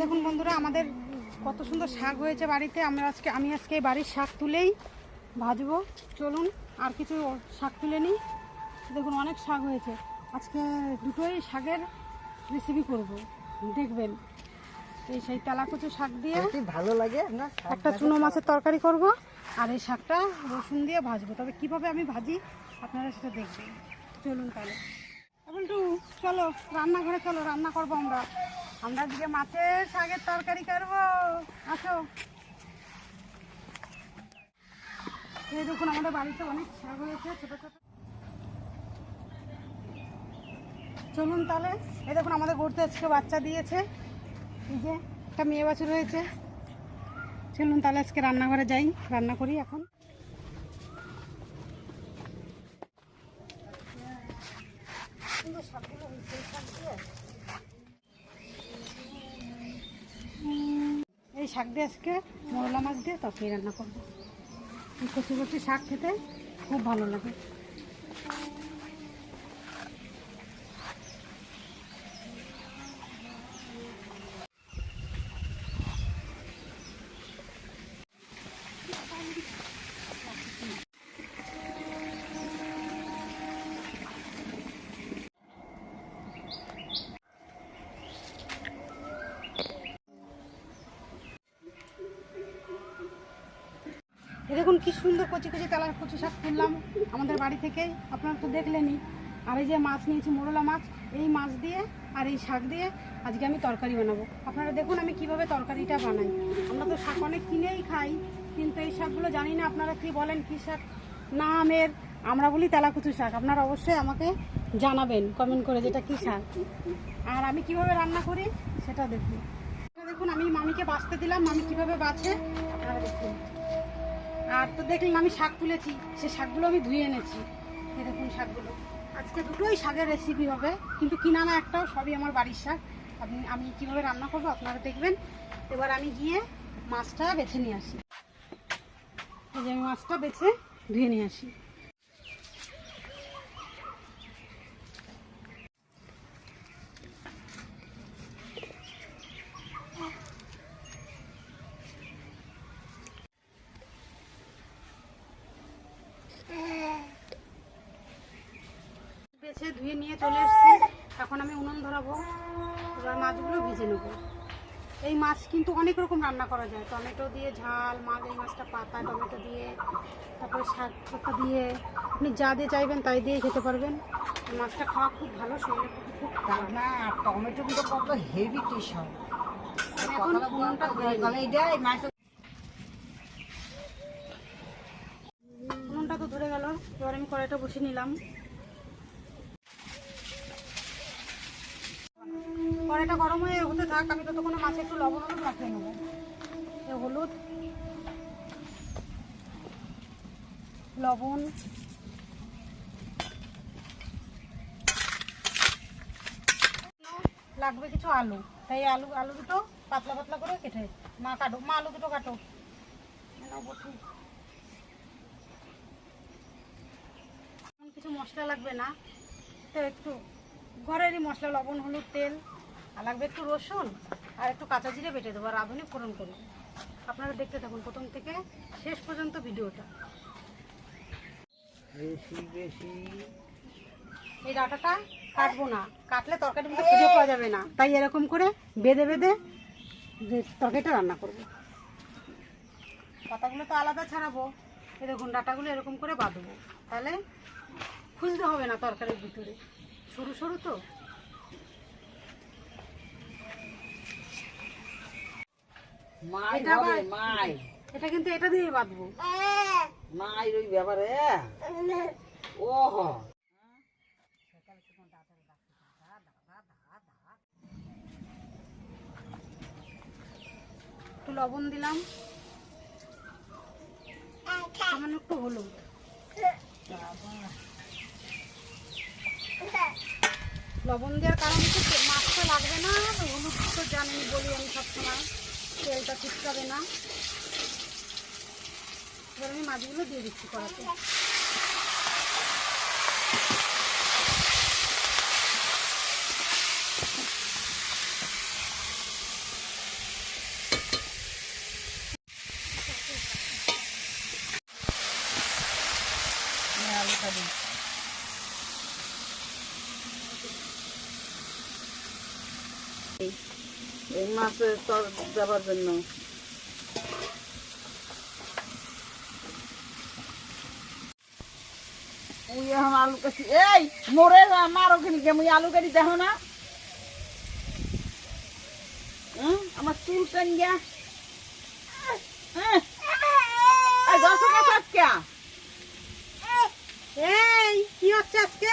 দেখুন বন্ধুরা, আমাদের কত সুন্দর শাক হয়েছে বাড়িতে। আমি আজকে বাড়ির শাক তুলেই ভাজবো। চলুন আর কিছু শাক তুলে নিই। দেখুন অনেক শাক হয়েছে। আজকে দুটোই শাকের রেসিপি করব, দেখবেন। সেই তেলাকুচু শাক দিয়ে ভালো লাগে না, একটা চুনো মাছের তরকারি করব, আর এই শাকটা রসুন দিয়ে ভাজবো। তবে কিভাবে আমি ভাজি আপনারা সেটা দেখবেন। চলুন তাহলে একটু চলো রান্নাঘরে, চলো রান্না করবো। আমরা আজকে মাছের শাকের তরকারি করবো। আসো। এই দেখুন আমাদের বাড়িতে অনেক শাক হয়েছে, ছোটো ছোটো। চলুন তাহলে। এই দেখুন আমাদের ঘুরতে আজকে বাচ্চা দিয়েছে, এই যে একটা মেয়ে বাছুর হয়েছে। চলুন তাহলে আজকে রান্নাঘরে যাই, রান্না করি এখন। এই শাক দিয়ে আজকে মরলা মাছ দিয়ে তরকারি রান্না করবো। কচি কচি শাক খেতে খুব ভালো লাগে। দেখুন কি সুন্দর কচি কচি তেলার কচি শাক তুললাম আমাদের বাড়ি থেকেই, আপনারা তো দেখলেনই। আর এই যে মাছ নিয়েছি, মোরলা মাছ, এই মাছ দিয়ে আর এই শাক দিয়ে আজকে আমি তরকারি বানাবো। আপনারা দেখুন আমি কিভাবে তরকারিটা বানাই। আমরা তো শাক অনেক কিনেই খাই, কিন্তু এই শাকগুলো জানি না আপনারা কি বলেন, কি শাক নামের। আমরা বলি তেলাকুচু শাক। আপনারা অবশ্যই আমাকে জানাবেন কমেন্ট করে যেটা কী শাক, আর আমি কিভাবে রান্না করি সেটা দেখুন। দেখুন আমি মামিকে বাছতে দিলাম, মামি কিভাবে বাছে আপনারা দেখুন। আর তো দেখলেন আমি শাক তুলেছি, সে শাকগুলো আমি ধুয়ে এনেছি। এই দেখুন শাকগুলো আজকে দুটোই শাকের রেসিপি হবে, কিন্তু কিনা না একটাও, সবই আমার বাড়ির শাক। আমি কীভাবে রান্না করবো আপনারা দেখবেন। এবার আমি গিয়ে মাছটা বেছে নিয়ে আসি। এই যে আমি মাছটা বেছে ধুয়ে নিয়ে আসি। বেছে ধুয়ে নিয়ে চলে এসেছি। এখন আমি উনুন ধরাবো, এবার মাছগুলো ভেজে নেবো। এই মাছ কিন্তু অনেক রকম রান্না করা যায়। টমেটো দিয়ে ঝাল মাছ, এই মাছটা পাতা টমেটো দিয়ে, তারপরে শাক পাতা দিয়ে, আপনি যা দিয়ে চাইবেন তাই দিয়েই খেতে পারবেন। মাছটা খাওয়া খুব ভালো, শরীরের পক্ষে খুব ভালো। না, টমেটো কিন্তু কত হেভি টেস্ট হয়। এখন উনুনটা ধরে উনুনটা তো ধরে গেল। এবার আমি কড়াইটা বসিয়ে নিলাম। কড়াইটা গরম হয়ে হতে থাক, আমি ততক্ষণে মাছে একটু লবণ মাখিয়ে নেবো। হলুদ, লবণ, লাগবে কিছু আলু। তাই আলু দুটো পাতলা পাতলা করে কেটে মা কাটো। মা আলু দুটো কাটো। কিছু মশলা লাগবে না, তো একটু ঘরেরই মশলা, লবণ হলুদ তেল, আর লাগবে একটু রসুন আর একটু কাঁচা জিরে বেটে দেবো, আর রাঁধুনি ফোড়ন করবো। আপনারা দেখতে থাকুন প্রথম থেকে শেষ পর্যন্ত ভিডিওটা। এই ডাঁটাটা কাটবো না, কাটলে তরকারির মধ্যে খুঁজে পাওয়া যাবে না। তাই এরকম করে বেঁধে বেঁধে যে তরকারিটা রান্না করবো। পাতাগুলো তো আলাদা ছাড়াবো। এই দেখুন ডাঁটাগুলো এরকম করে বাঁধবো, তাহলে খুঁজতে হবে না তরকারির ভিতরে। সরু সরু তো। এটা কিন্তু এটা দিয়ে বাঁধবো। মায়ের ওই ব্যাপারে ও একটু লবণ দিলাম, সামান্য একটু হলুদ। লবণ দেওয়ার কারণ হচ্ছে মাছটা লাগবে না, হলুদ তো জানি বলি আমি সবসময়, তেলটা চিটকাবে না। এবার আমি মাছগুলো দিয়ে দিচ্ছি কড়াতে। ঢাকা দিই। এই মাছের তর যাবার জন্য মুই এখন আলু কাটি এই মোরে মারো কিনি কে মুই আলু কাটি দেখো না আমার চুল টান গিয়া দশ টাকা এই কি হচ্ছে আজকে?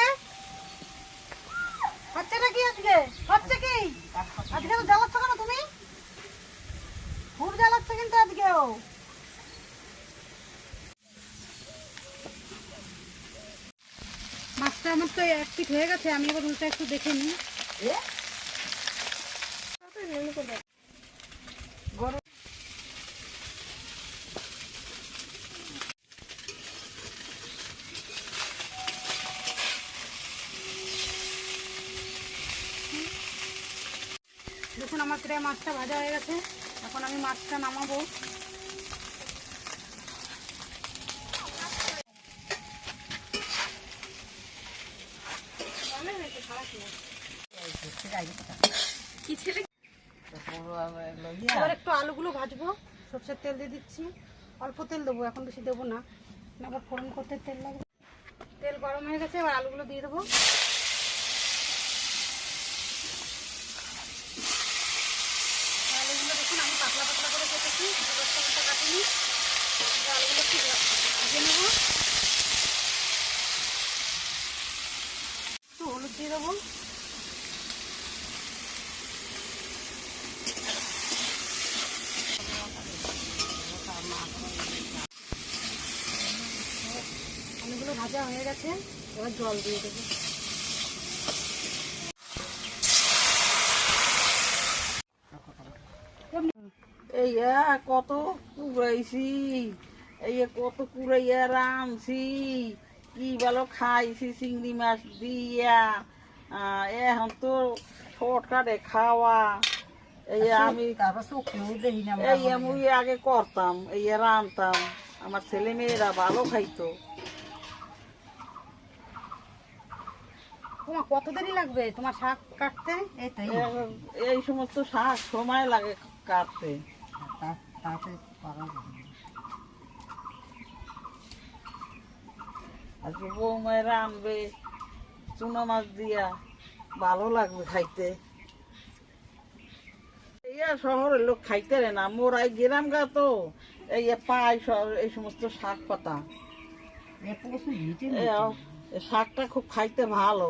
হচ্ছে না কি আজকে? হচ্ছে কি আজকে? তো জ্বালাচ্ছ কেন তুমি? খুব জ্বালাচ্ছ কিন্তু আজকেও। মাছটা আমার তো এক পিঠ হয়ে গেছে, আমি এবার উল্টা একটু দেখে নিই। দেখুন আমার প্রায় মাছটা ভাজা হয়ে গেছে, এখন আমি মাছটা নামাবো। এবার একটু আলুগুলো ভাজবো, সরষের তেল দিয়ে দিচ্ছি, অল্প তেল দেবো, এখন বেশি দেবো না, আবার ফোড়ন করতে তেল লাগবে। তেল গরম হয়ে গেছে, এবার আলুগুলো দিয়ে দেবো। আলুগুলো দেখুন আমি পাতলা পাতলা করে কেটেছি, কাটিনি। আলুগুলো একটু ভেজে নেবো, একটু হলুদ দিয়ে দেবো। আলুগুলো ভাজা হয়ে গেছে, এবার জল দিয়ে দেবো। এই কত কুড়াইছি, এই কত কুড়াইয়া রাঁধছি, কি ভালো খাইছি চিংড়ি মাছ দিয়া। এখন তো শর্টকাটে খাওয়া। এই আমি এই আমি আগে করতাম, এই রাঁধতাম, আমার ছেলে মেয়েরা ভালো খাইতো। তোমার কত দেরি লাগবে তোমার শাক কাটতে? এই সমস্ত শাক সময় লাগে কাটতে। আজকে বৌমায় রাঁধবে চুনা মাছ দিয়া, ভালো লাগবে খাইতে। শহরের লোক খাইতে রে না, মোরাই গ্রাম গা তো এই পাই এই সমস্ত শাক পাতা। শাকটা খুব খাইতে ভালো,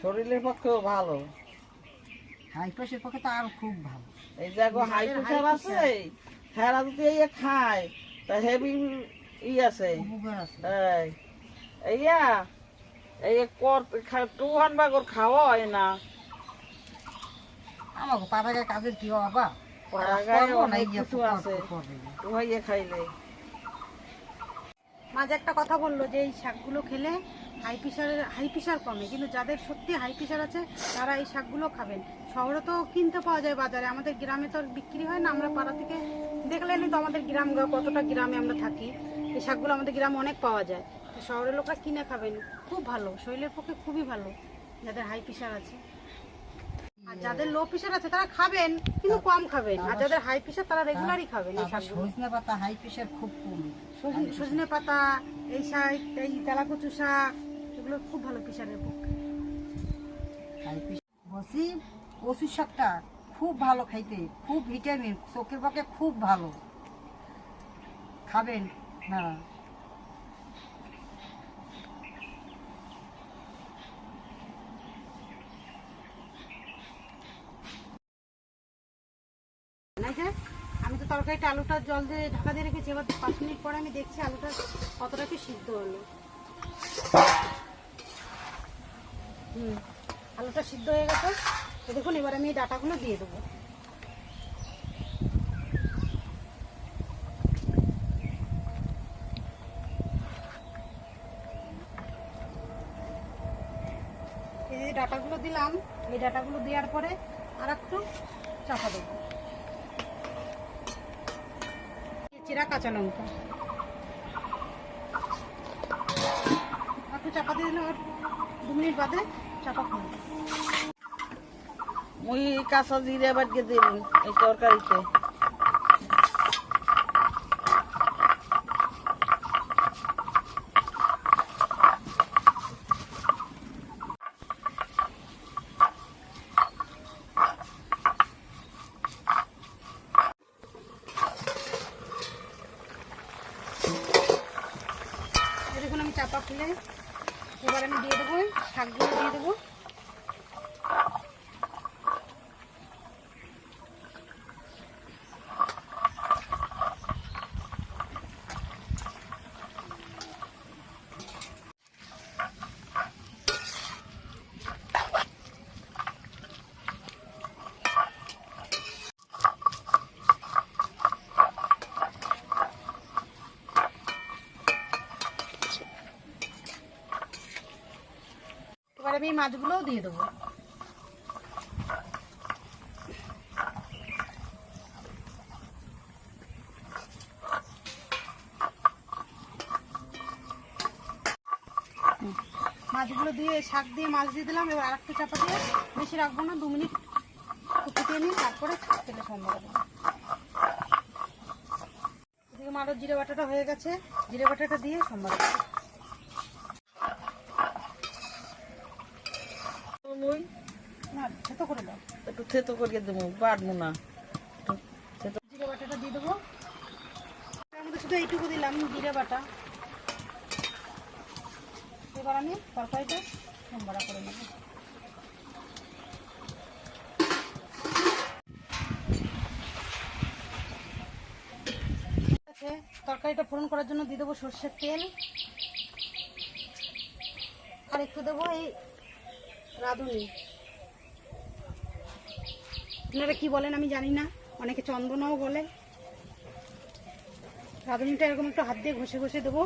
শরীরের পক্ষেও ভালো, হাই প্রেশার পক্ষে তো আরো খুব ভালো। এই দেখো হাই প্রেশার আছে, হ্যাঁ যদি এই খায় তা হেভি আছে। এই টুহান বাগর খাওয়া হয় না। আমাকে পাড়াগায় কাজের কি বাবা, পাড়াগায় অনেক কিছু আছে টুহাইয়ে খাইলে। মাঝে একটা কথা বললো যে এই শাকগুলো খেলে হাই প্রেশার কমে, কিন্তু যাদের সত্যি হাই প্রেশার আছে তারা এই শাকগুলো খাবেন। শহরে তো কিনতে পাওয়া যায় বাজারে, আমাদের গ্রামে তো আর বিক্রি হয় না। আমরা পাড়া থেকে দেখলেনই তো আমাদের গ্রাম, কতটা গ্রামে আমরা থাকি, এই শাকগুলো আমাদের গ্রামে অনেক পাওয়া যায়। তো শহরের লোকরা কিনে খাবেন, খুব ভালো, শরীরের পক্ষে খুবই ভালো যাদের হাই প্রেশার আছে। আর যাদের লো প্রেশার আছে তারা খাবেন, কিন্তু কম খাবেন, আর যাদের হাই প্রেশার তারা রেগুলারই খাবেন এই শাকগুলো। সজনে পাতা হাই প্রেশার খুব কম। সজনে পাতা, এই শাক, এই তেলাকচু শাক, এগুলো খুব ভালো প্রেশারের পক্ষে। বলছি কচু শাকটা খুব ভালো খাইতে, খুব ভিটামিন, চোখের পক্ষে খুব ভালো, খাবেন না। আমি তো তরকারিটা আলুটা জল দিয়ে ঢাকা দিয়ে রেখেছি, এবার 5 মিনিট পরে আমি দেখছি আলুটা কতটা কি সিদ্ধ হলো। আলুটা সিদ্ধ হয়ে গেছে, তো দেখুন এবার আমি এই ডাটাগুলো দিয়ে দেবো। এই যে ডাটাগুলো দিলাম, এই ডাটাগুলো দেওয়ার পরে আর একটু চাপা দেবো। চিরা কাঁচা লঙ্কা, একটু চাপা দিয়ে দিলে 2 মিনিট বাদে চাপা খুলবে। মুই কাঁচা জিরে বাটিয়ে দিল এই তরকারিতে। দেখুন আমি চাপা খুলে এবার আমি দিয়ে দেবো শাকগুলো দিয়ে দেবো। এবার আমি এই মাছগুলোও দিয়ে দেবো। মাছগুলো দিয়ে শাক দিয়ে মাছ দিয়ে দিলাম। এবার আরেকটা চাপা দিয়ে বেশি রাখবো না, 2 মিনিট ফুটিয়ে নিই, তারপরে তেলে সম্ভব দেবো। এদিকে মারো জিরে বাটাটা হয়ে গেছে, জিরে বাটাটা দিয়ে সম্ভব দেবো। মুই না থেতো করে দাও, একটু থেতো করিয়ে দেবো, বাড়বো না। জিরে বাটাটা দিয়ে দেবো। তার মধ্যে শুধু এইটুকু দিলাম জিরে বাটা। এবার আমি তরকারিটা সম্বরা করে নেব। তরকারিটা ফোড়ন করার জন্য দিয়ে দেবো সর্ষের তেল, আর একটু দেবো এই রাঁধুনি। আপনারা কি বলেন আমি জানি না, অনেকে চন্দনাও বলে। রাঁধুনিটা এরকম একটু হাত দিয়ে ঘষে ঘষে দেবো।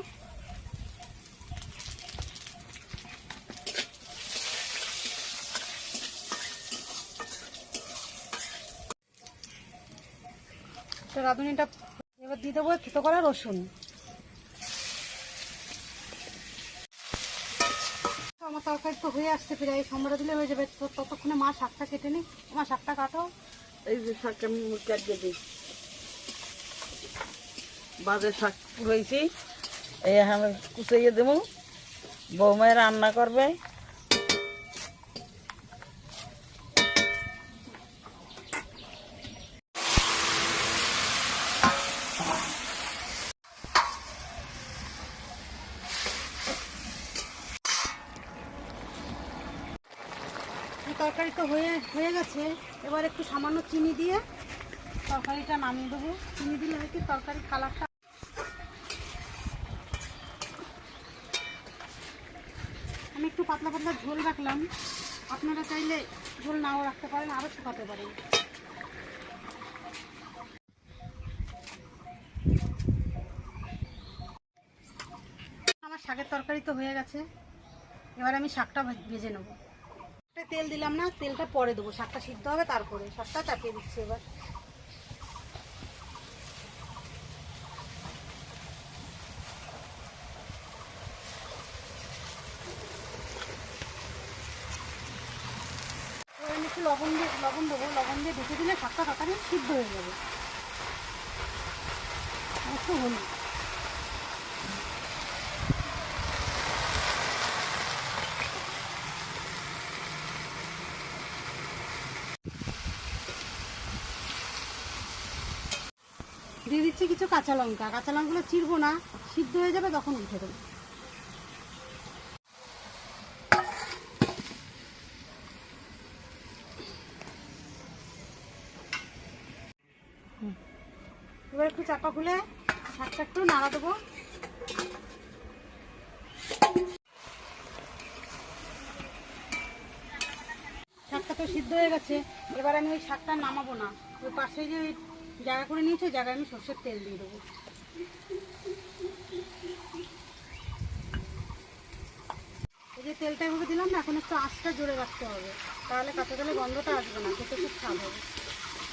রাঁধুনিটা এবার দিয়ে দেবো থেতো করা রসুন। আমার তরকারি তো হয়ে আসছে, প্রায় এই সম্বরা দিলে হয়ে যাবে। তো ততক্ষণে মা শাকটা কেটে নিই। আমার শাকটা কাটো। এই যে শাকটা আমি কাটিয়ে দিই, বাজে শাক রয়েছি, এই আমি কুচাইয়ে দেবো। বৌমায় রান্না করবে। তরকারি তো হয়ে গেছে। এবার একটু সামান্য চিনি দিয়ে তরকারিটা নামিয়ে দেবো। চিনি দিলে হয়তো তরকারির কালারটা। আমি একটু পাতলা পাতলা ঝোল রাখলাম, আপনারা চাইলে ঝোল নাও রাখতে পারেন, আরও শুকাতে পারেন। আমার শাকের তরকারি তো হয়ে গেছে। এবার আমি শাকটা ভেজে নেবো। তেল দিলাম না, তেলটা পরে দেবো, শাকটা সিদ্ধ হবে তারপরে। শাকটা চাপিয়ে দিচ্ছি এবার। এবার আমি একটু লবণ দেবো। লবণ দিয়ে ঢেকে দিলে শাকটা তাড়াতাড়ি সিদ্ধ হয়ে যাবে। একটু হলুদ। দিয়ে দিচ্ছি কিছু কাঁচা লঙ্কা। কাঁচা লঙ্কাগুলো চিরবো না, সিদ্ধ হয়ে যাবে তখন উঠে দেবো। এবার একটু চাপা খুলে শাকটা একটু নাড়া দেবো। শাকটা তো সিদ্ধ হয়ে গেছে। এবার আমি ওই শাকটা নামাবো না, ওই পাশে যে জায়গা করে নিয়েছি ওই জায়গায় আমি সর্ষের তেল দিয়ে দেবো। এই যে তেলটা এভাবে দিলাম না, এখন একটু আঁচটা জোরে রাখতে হবে, তাহলে কাঁচা তেলের গন্ধটা আসবে না, খেতে খুব স্বাদ হবে।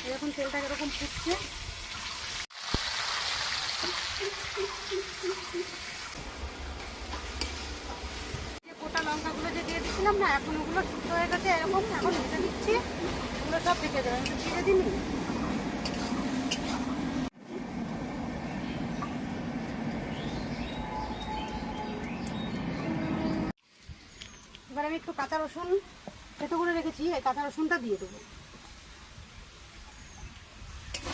এরকম তেলটা এরকম ফুটছে। দিয়েছিলাম না, এখন ওগুলো শুকনো হয়ে গেছে এরকম, এখন ভেজে দিচ্ছি, ওগুলো সব থেকে দেবে, আমি ভিজে দিন। এবার আমি একটু কাঁচা রসুন থেতো করে রেখেছি, এই কাঁচা রসুনটা দিয়ে দেবো।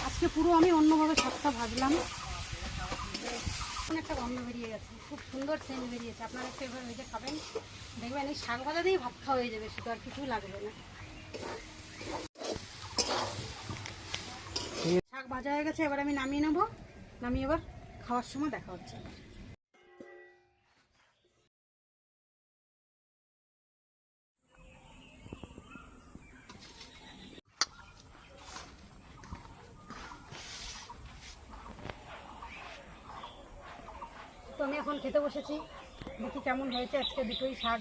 আজকে পুরো আমি অন্যভাবে শাকটা ভাজলাম। একটা গন্ধ বেরিয়ে গেছে, খুব সুন্দর সেন্ট বেরিয়েছে। আপনারা একটু এভাবে ভেজে খাবেন, দেখবেন এই শাক ভাজা দিয়েই ভাত খাওয়া হয়ে যাবে, শুধু আর কিছুই লাগবে না। শাক ভাজা হয়ে গেছে, এবার আমি নামিয়ে নেবো। নামিয়ে এবার খাওয়ার সময় দেখা হচ্ছে। তো আমি এখন খেতে বসেছি, দেখি কেমন হয়েছে আজকে দুটোই শাক।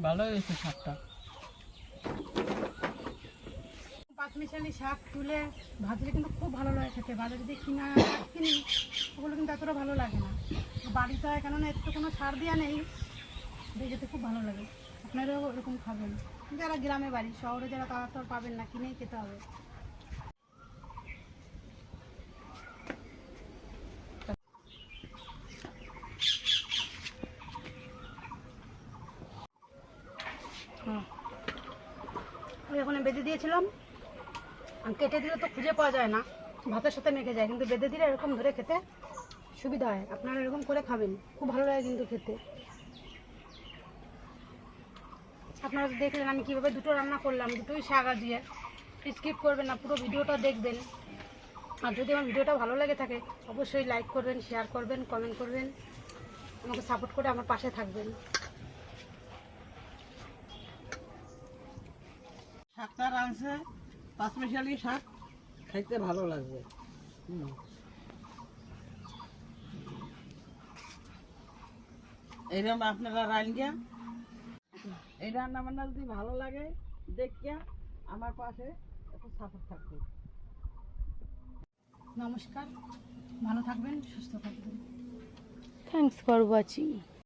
ভালো হয়েছে শাকটা। পাঁচমিশালি শাক তুলে ভাজলে কিন্তু খুব ভালো লাগে খেতে। বাজারে যদি কিনা শাক কিনি ওগুলো কিন্তু এতটা ভালো লাগে না, বাড়িতে হয় কেননা এর তো কোনো সার দেওয়া নেই, দেখতে খুব ভালো লাগে। আপনারাও এরকম খাবেন, যারা গ্রামে বাড়ি, শহরে যারা তারা তো আর পাবেন না, কিনেই খেতে হবে। আমি এখন বেঁধে দিয়েছিলাম, আর কেটে দিলে তো খুঁজে পাওয়া যায় না, ভাতের সাথে মেখে যায়, কিন্তু বেঁধে দিলে এরকম ধরে খেতে সুবিধা হয়। আপনারা এরকম করে খাবেন, খুব ভালো লাগে কিন্তু খেতে। আপনারা তো দেখলেন আমি কীভাবে দুটো রান্না করলাম, দুটোই শাক দিয়ে। স্কিপ করবেন না, পুরো ভিডিওটা দেখবেন। আর যদি আমার ভিডিওটা ভালো লেগে থাকে অবশ্যই লাইক করবেন, শেয়ার করবেন, কমেন্ট করবেন, আমাকে সাপোর্ট করে আমার পাশে থাকবেন। শাকটা রাঁধছে, পাঁচমিশালি শাক, খাইতে ভালো লাগবে। এইরকম আপনারা রান্না, এই রান্না বান্না যদি ভালো লাগে দেখিয়া আমার পাশে একটু সাপোর্ট থাকবে। নমস্কার, ভালো থাকবেন, সুস্থ থাকবেন। Thanks for watching.